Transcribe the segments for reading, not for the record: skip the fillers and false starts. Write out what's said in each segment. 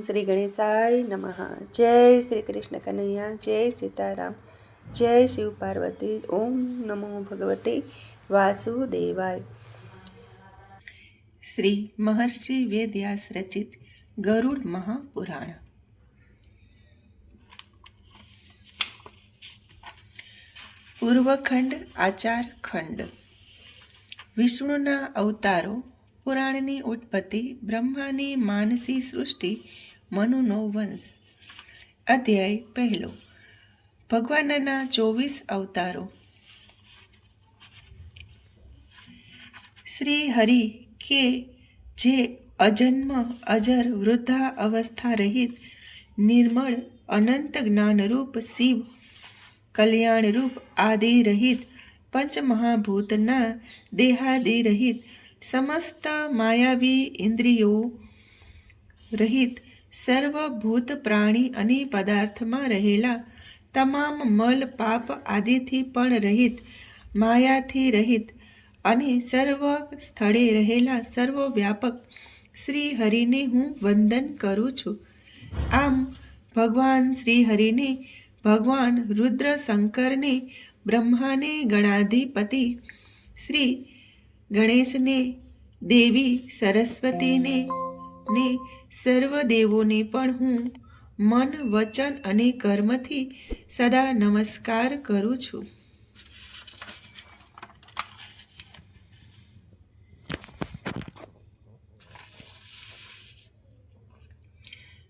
શ્રી ગણેશાય નમઃ. જય શ્રી કૃષ્ણ કનૈયા, જય સીતારામ, જય શિવ પાર્વતી. ઓમ નમો ભગવતે વાસુદેવાય. શ્રી મહર્ષિ વેદવ્યાસ રચિત ગરુડ મહાપુરાણ. પૂર્વખંડ આચાર ખંડ. વિષ્ણુના અવતારો, પુરાણની ઉત્પત્તિ, બ્રહ્માની માનસી સૃષ્ટિ, મનુનો વંશ. અધ્યાય પહેલો. ભગવાનના 24 અવતારો. શ્રી હરિ કે જે અજન્મ અજર વૃદ્ધા અવસ્થા રહિત નિર્મળ અનંત જ્ઞાનરૂપ શિવ, કલ્યાણરૂપ આદિ રહિત પંચમહાભૂતના દેહાદિ રહિત સમસ્ત માયાવી ઇન્દ્રિયો રહિત સર્વભૂત પ્રાણી અને પદાર્થમાં રહેલા તમામ મલ પાપ આદિથી પણ રહિત, માયાથી રહિત અને સર્વ સ્થળે રહેલા સર્વવ્યાપક શ્રી હરિને હું વંદન કરું છું. આમ ભગવાન શ્રી હરિને, ભગવાન રુદ્ર શંકરને, બ્રહ્માને, ગણાધિપતિ શ્રી ગણેશને, દેવી સરસ્વતીને ને સર્વદેવોને પણ હું મન, વચન અને કર્મથી સદા નમસ્કાર કરું છું.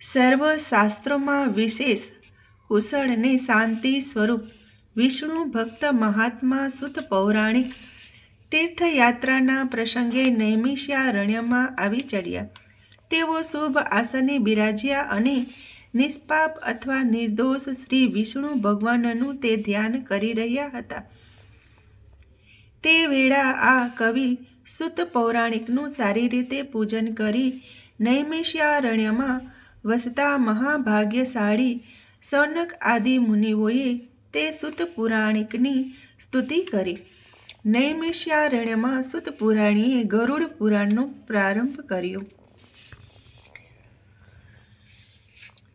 સર્વ શાસ્ત્રોમાં વિશેષ કુશળ ને શાંતિ સ્વરૂપ વિષ્ણુ ભક્ત મહાત્મા સુત પૌરાણિક તીર્થયાત્રાના પ્રસંગે નૈમિષારણ્યમાં આવી ચડ્યા. તેઓ શુભ આસને બિરાજ્યા અને નિષ્પાપ અથવા નિર્દોષ શ્રી વિષ્ણુ ભગવાનનું તે ધ્યાન કરી રહ્યા હતા. તે વેળા આ કવિ સુત પૌરાણિકનું સારી રીતે પૂજન કરી નૈમિષારણ્યમાં વસતા મહાભાગ્યશાળી સૌનક આદિ મુનિઓએ તે સુત પુરાણિકની સ્તુતિ કરી. નૈમિષારણ્યમાં સુત પુરાણીએ ગરુડ પુરાણનો પ્રારંભ કર્યો.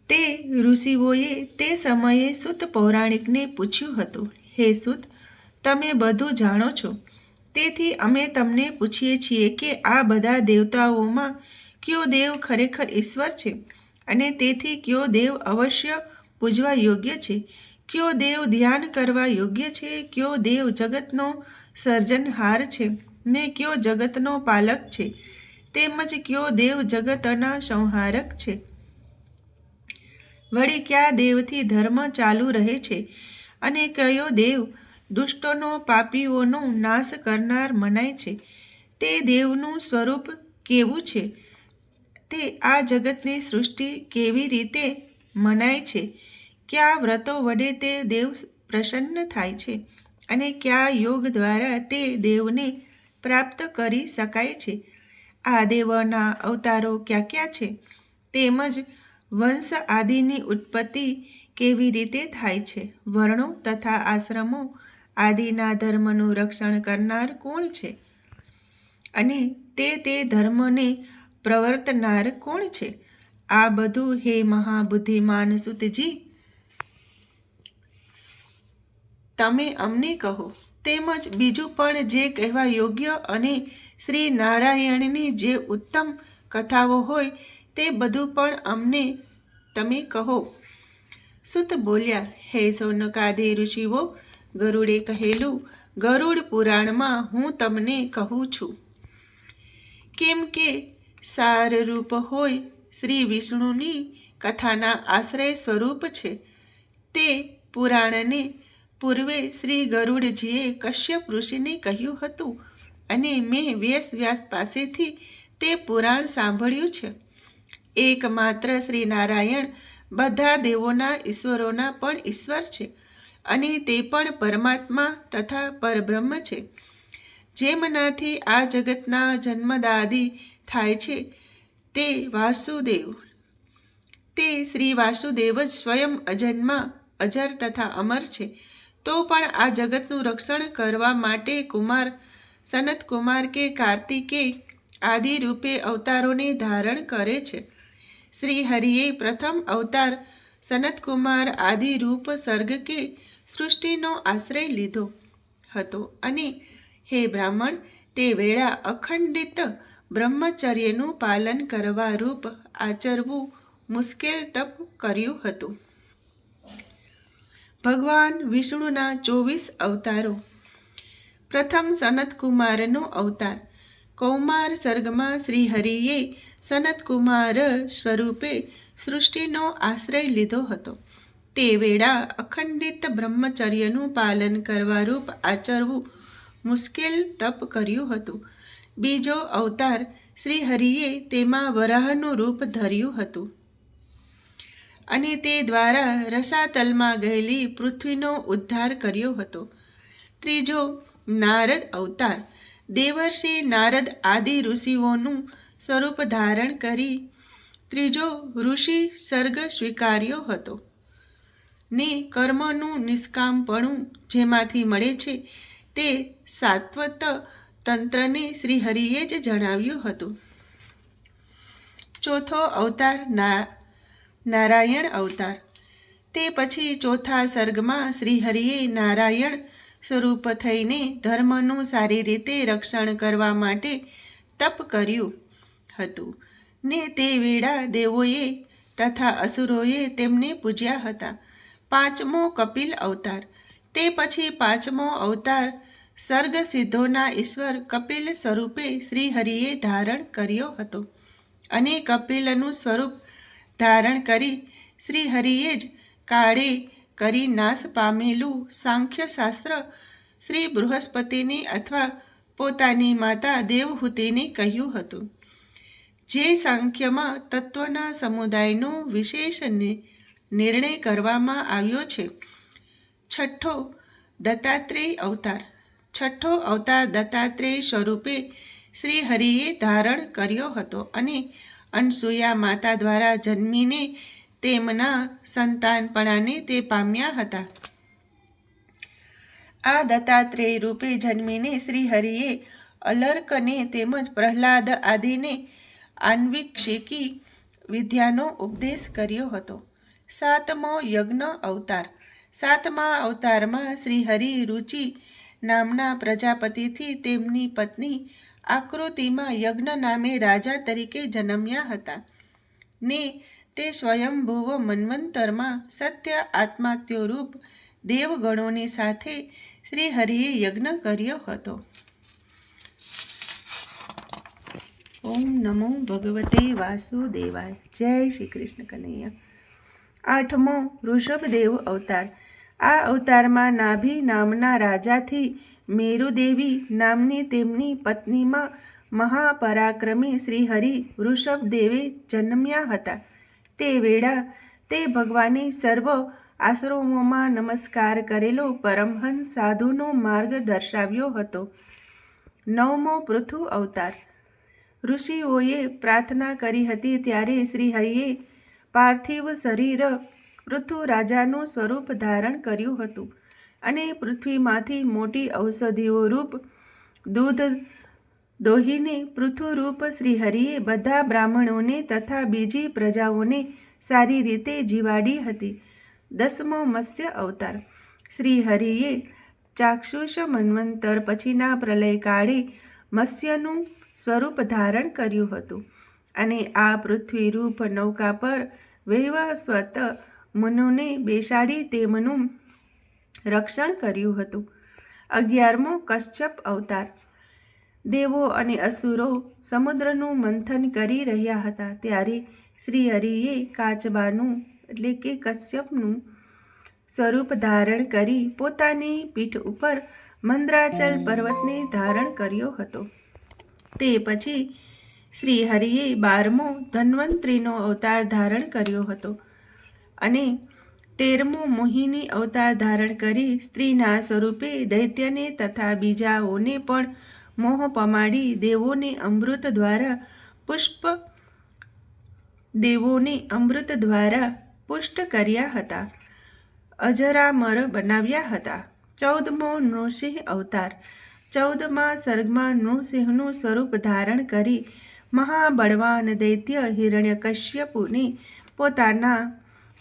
તે ઋષિઓએ તે સમયે સુત પૌરાણિકને પૂછ્યું હતું, હે સુત, તમે બધું જાણો છો, તેથી અમે તમને પૂછીએ છીએ કે આ બધા દેવતાઓમાં કયો દેવ ખરેખર ઈશ્વર છે અને તેથી કયો દેવ અવશ્ય પૂજવા યોગ્ય છે, કયો દેવ ધ્યાન કરવા યોગ્ય છે, કયો દેવ જગતનો સર્જનહાર છે ને કયો જગતનો પાલક છે, તેમજ કયો દેવ જગતના સંહારક છે. વળી કયા દેવથી ધર્મ ચાલુ રહે છે અને કયો દેવ દુષ્ટોનો, પાપીઓનો નાશ કરનાર મનાય છે. તે દેવનું સ્વરૂપ કેવું છે, તે આ જગતની સૃષ્ટિ કેવી રીતે મનાય છે, કયા વ્રતો વડે તે દેવ પ્રસન્ન થાય છે અને કયા યોગ દ્વારા તે દેવને પ્રાપ્ત કરી શકાય છે. આ દેવોના અવતારો ક્યાં ક્યાં છે, તેમજ વંશ આદિની ઉત્પત્તિ કેવી રીતે થાય છે, વર્ણો તથા આશ્રમો આદિના ધર્મનું રક્ષણ કરનાર કોણ છે અને તે ધર્મને પ્રવર્તનાર કોણ છે. આ બધું હે મહાબુદ્ધિમાન સુતજી, તમે અમને કહો. તેમજ બીજું પણ જે કહેવા યોગ્ય અને શ્રી નારાયણની જે ઉત્તમ કથાઓ હોય તે બધું પણ અમને તમે કહો. સુત બોલ્યા, હે સૌનકાદિ ઋષિઓ, ગરુડે કહેલું ગરુડ પુરાણમાં હું તમને કહું છું. કેમ કે સારરૂપ હોય શ્રી વિષ્ણુની કથાના આશ્રય સ્વરૂપ છે. તે પુરાણને પૂર્વે શ્રી ગરુડજીએ કશ્યપ ઋષિને કહ્યું હતું અને મેં વ્યાસ પાસેથી તે પુરાણ સાંભળ્યું છે. એકમાત્ર શ્રી નારાયણ બધા દેવોના ઈશ્વરોના પણ ઈશ્વર છે અને તે પણ પરમાત્મા તથા પરબ્રહ્મ છે. જેમનાથી આ જગતના જન્મદાદિ થાય છે તે વાસુદેવ, તે શ્રી વાસુદેવ જ સ્વયં અજન્મા, અજર તથા અમર છે. તો પણ આ જગતનું રક્ષણ કરવા માટે કુમાર સનત કુમાર કે કાર્તિકે આદિ રૂપે અવતારોને ધારણ કરે છે. શ્રી હરિએ પ્રથમ અવતાર સનતકુમાર આદિ રૂપ સર્ગ કે સૃષ્ટિનો આશ્રય લીધો હતો અને હે બ્રાહ્મણ, તે વેળા અખંડિત બ્રહ્મચર્યનું પાલન કરવા રૂપ આચરવું મુશ્કેલ તપ કર્યું હતું. ભગવાન વિષ્ણુના 24 અવતારો. પ્રથમ સનતકુમારનો અવતાર. કૌમાર સર્ગમાં શ્રી હરિએ સનતકુમાર સ્વરૂપે સૃષ્ટિનો આશ્રય લીધો હતો. તે વેળા અખંડિત બ્રહ્મચર્યનું પાલન કરવા રૂપ આચરવું મુશ્કેલ તપ કર્યું હતું. બીજો અવતાર શ્રી હરિએ તેમાં વરાહનું રૂપ ધર્યું હતું અને તે દ્વારા રસાતલમાં ગયેલી પૃથ્વીનો ઉદ્ધાર કર્યો હતો. ત્રીજો નારદ અવતાર. દેવર્ષિ નારદ આદિ ઋષિઓનું સ્વરૂપ ધારણ કરી ત્રીજો ઋષિ સર્ગ સ્વીકાર્યો હતો ને કર્મનું નિષ્કામપણું જેમાંથી મળે છે તે સાત્વત તંત્રને શ્રી હરિએ જ જણાવ્યું હતું. ચોથો અવતાર નારાયણ અવતાર. તે પછી ચોથા સર્ગમાં શ્રી હરિએ નારાયણ સ્વરૂપ થઈને ધર્મનું સારી રીતે રક્ષણ કરવા માટે તપ કર્યું હતું ને તે વેળા દેવોએ તથા અસુરોએ તેમને પૂજ્યા હતા. પાંચમો કપિલ અવતાર. તે પછી પાંચમો અવતાર સર્ગ સિદ્ધોના ઈશ્વર કપિલ સ્વરૂપે શ્રી હરિએ ધારણ કર્યો હતો અને કપિલનું સ્વરૂપ ધારણ કરી શ્રી હરિએ જ કાળે કરી નાશ પામેલું સાંખ્યશાસ્ત્ર શ્રી બૃહસ્પતિને અથવા પોતાની માતા દેવહૂતિને કહ્યું હતું, જે સાંખ્યમાં તત્વના સમુદાયનો વિશેષ નિર્ણય કરવામાં આવ્યો છે. છઠ્ઠો દત્તાત્રેય અવતાર. છઠ્ઠો અવતાર દત્તાત્રેય સ્વરૂપે શ્રી હરિએ ધારણ કર્યો હતો અને અનસૂયા માતા દ્વારા જન્મીને તેમના સંતાનપણાને તે પામ્યા હતા. આ દત્તાત્રેય રૂપે જન્મીને શ્રી હરિએ અલર્કને તેમજ પ્રહલાદ આદિને આન્વિક્ષિકી વિદ્યાનો ઉપદેશ કર્યો હતો. સાતમો યજ્ઞ અવતાર. સાતમા અવતારમાં શ્રી હરિ રુચિ નામના પ્રજાપતિથી તેમની પત્ની આકૃતિમાં યજ્ઞ નામે રાજા તરીકે જન્મ્યા હતા ને તે સ્વયંભુવ મન્વંતરમાં સત્ય આત્માત્યોરૂપ દેવગણોની સાથે શ્રી હરિએ યજ્ઞ કર્યો હતો. ઓમ નમો ભગવતે વાસુદેવાય. જય શ્રી કૃષ્ણ કનૈયા. આઠમો ઋષભદેવ અવતાર. આ અવતારમાં નાભી નામના રાજાથી મેરુદેવી નામની તેમની પત્નીમાં મહાપરાક્રમી શ્રી હરિ વૃષભદેવે જન્મ્યા હતા. તે વેળા તે ભગવાને સર્વ આશ્રમોમાં નમસ્કાર કરેલો પરમહંસ સાધુનો માર્ગ દર્શાવ્યો હતો. નવમો પૃથુ અવતાર. ઋષિઓએ પ્રાર્થના કરી હતી ત્યારે શ્રી હરિએ પાર્થિવ શરીર પૃથુ રાજાનું સ્વરૂપ ધારણ કર્યું હતું અને પૃથ્વીમાંથી મોટી ઔષધિઓ રૂપ દૂધ દોહીને પૃથુરૂપ શ્રી હરિએ બધા બ્રાહ્મણોને તથા બીજી પ્રજાઓને સારી રીતે જીવાડી હતી. દસમો મત્સ્ય અવતાર. શ્રી હરિએ ચાક્ષુષ મન્વંતર પછીના પ્રલય કાળે મત્સ્યનું સ્વરૂપ ધારણ કર્યું હતું અને આ પૃથ્વીરૂપ નૌકા પર વૈવસ્વત મુનિને બેસાડી તેમનું રક્ષણ કર્યું હતું. 11મો કશ્યપ અવતાર. દેવો અને અસુરો સમુદ્રનું મંથન કરી રહ્યા હતા ત્યારે શ્રી હરિએ કાચબાનું એટલે કે કશ્યપનું સ્વરૂપ ધારણ કરી પોતાની પીઠ ઉપર મંદ્રાચલ પર્વતને ધારણ કર્યો હતો. તે પછી શ્રી હરિએ 12મો ધન્વંતરીનો અવતાર ધારણ કર્યો હતો અને 13મો મોહિની અવતાર ધારણ કરી સ્ત્રીના સ્વરૂપે દૈત્યને તથા બીજાઓને પણ મોહ પમાડી દેવોને અમૃત દ્વારા પુષ્ટ કર્યા હતા, અજરામર બનાવ્યા હતા. 14મો નૃસિંહ અવતાર. 14મા સર્ગમાં નૃસિંહનું સ્વરૂપ ધારણ કરી મહાબળવાન દૈત્ય હિરણ્યકશ્યપુને પોતાના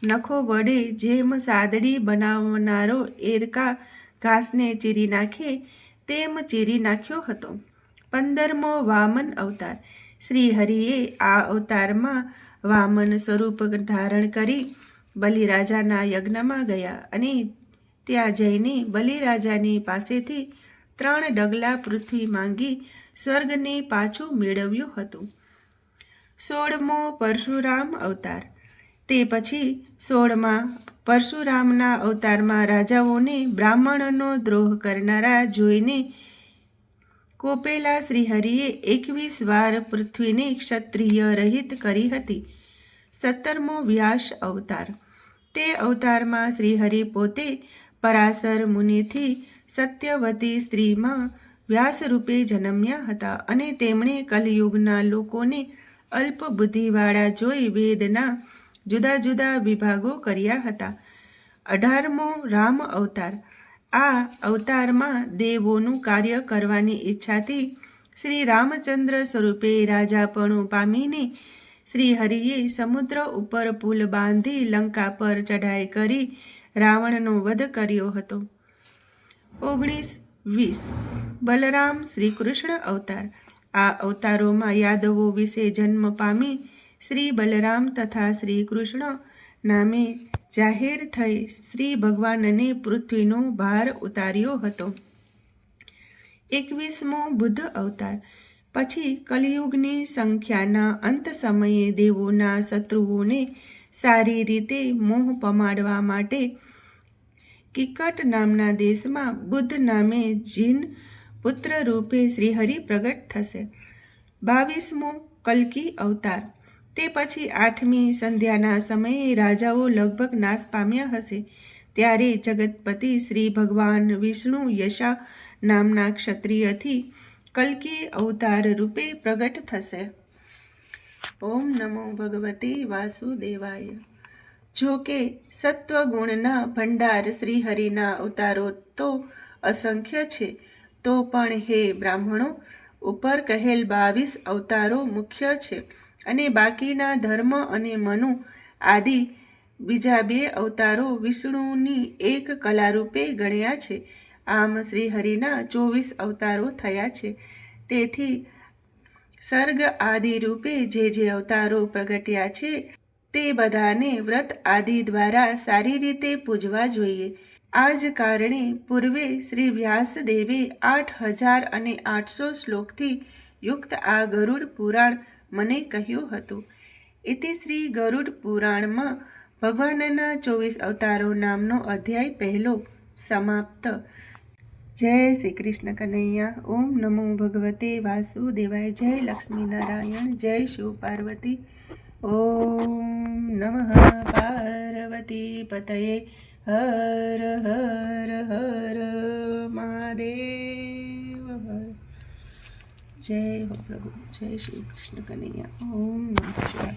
નખો વડે જેમ સાદડી બનાવનારો એરકા ઘાસને ચીરી નાખે તેમ ચીરી નાખ્યો હતો. 15મો વામન અવતાર. શ્રી હરિએ આ અવતારમાં વામન સ્વરૂપ ધારણ કરી બલિરાજાના યજ્ઞમાં ગયા અને ત્યાં જઈને બલિરાજાની પાસેથી 3 ડગલા પૃથ્વી માંગી સ્વર્ગને પાછું મેળવ્યું હતું. 16મો પરશુરામ અવતાર. તે પછી 16મા પરશુરામના અવતારમાં રાજાઓને બ્રાહ્મણોનો દ્રોહ કરનારા જોઈને કોપેલા શ્રીહરિએ 21 વાર પૃથ્વીને ક્ષત્રિય રહિત કરી હતી. 17મો વ્યાસ અવતાર. તે અવતારમાં શ્રીહરિ પોતે પરાશર મુનિથી સત્યવતી સ્ત્રીમાં વ્યાસ રૂપે જન્મ્યા હતા અને તેમણે કલિયુગના લોકોને અલ્પ બુદ્ધિવાળા જોઈ વેદના જુદા જુદા વિભાગો કર્યા હતા. 18મો રામ અવતાર. આ અવતારમાં દેવોનું કાર્ય કરવાની ઈચ્છાથી શ્રી રામચંદ્ર સ્વરૂપે રાજાપણું પામીને શ્રી હરિએ સમુદ્ર ઉપર પુલ બાંધી લંકા પર ચઢાઈ કરી રાવણનો વધ કર્યો હતો. 19-20 બલરામ શ્રી કૃષ્ણ અવતાર. આ અવતારોમાં યાદવો વિશે જન્મ પામી શ્રી બલરામ તથા શ્રી કૃષ્ણ નામે જાહેર થઈ શ્રી ભગવાનને પૃથ્વીનો ભાર ઉતાર્યો હતો. 21મો બુદ્ધ અવતાર. પછી કલિયુગની સંખ્યાના અંત સમયે દેવોના શત્રુઓને સારી રીતે મોહ પમાડવા માટે કિકટ નામના દેશમાં બુદ્ધ નામે જીન પુત્ર રૂપે શ્રીહરિ પ્રગટ થશે. 22મો કલ્કી અવતાર. તે પછી 8મી સંધ્યાના સમયે રાજાઓ લગભગ નાશ પામ્યા હશે ત્યારે જગતપતિ શ્રી ભગવાન વિષ્ણુ યશા નામના ક્ષત્રિયથી કલ્કી અવતાર રૂપે પ્રગટ થશે. ઓમ નમો ભગવતે વાસુદેવાય. જો કે સત્વગુણના ભંડાર શ્રીહરિના અવતારો તો અસંખ્ય છે, તો પણ હે બ્રાહ્મણો, ઉપર કહેલ 22 અવતારો મુખ્ય છે અને બાકીના ધર્મ અને મનુ આદિ બીજા 2 અવતારો વિષ્ણુની એક કલા રૂપે ગણ્યા છે. આમ શ્રીહરિના 24 અવતારો થયા છે. તેથી સર્ગ આદિ રૂપે જે અવતારો પ્રગટ્યા છે તે બધાને વ્રત આદિ દ્વારા સારી રીતે પૂજવા જોઈએ. આ જ કારણે પૂર્વે શ્રી વ્યાસદેવે 8008 શ્લોકથી યુક્ત આ ગરુડ પુરાણ મને કહ્યું હતું. ઇતિ શ્રી ગરુડ પુરાણમાં ભગવાનના 24 અવતારો નામનો અધ્યાય પહેલો સમાપ્ત. જય શ્રી કૃષ્ણ કનૈયા. ઓમ નમો ભગવતે વાસુદેવાય. જય લક્ષ્મીનારાયણ. જય શિવ પાર્વતી. ઓમ નમઃ પાર્વતી પતયે. હર હર હર મહાદેવ હર. જય હો પ્રભુ. જય શ્રી કૃષ્ણ કનૈયા. ઓમ નમઃ શિવાય.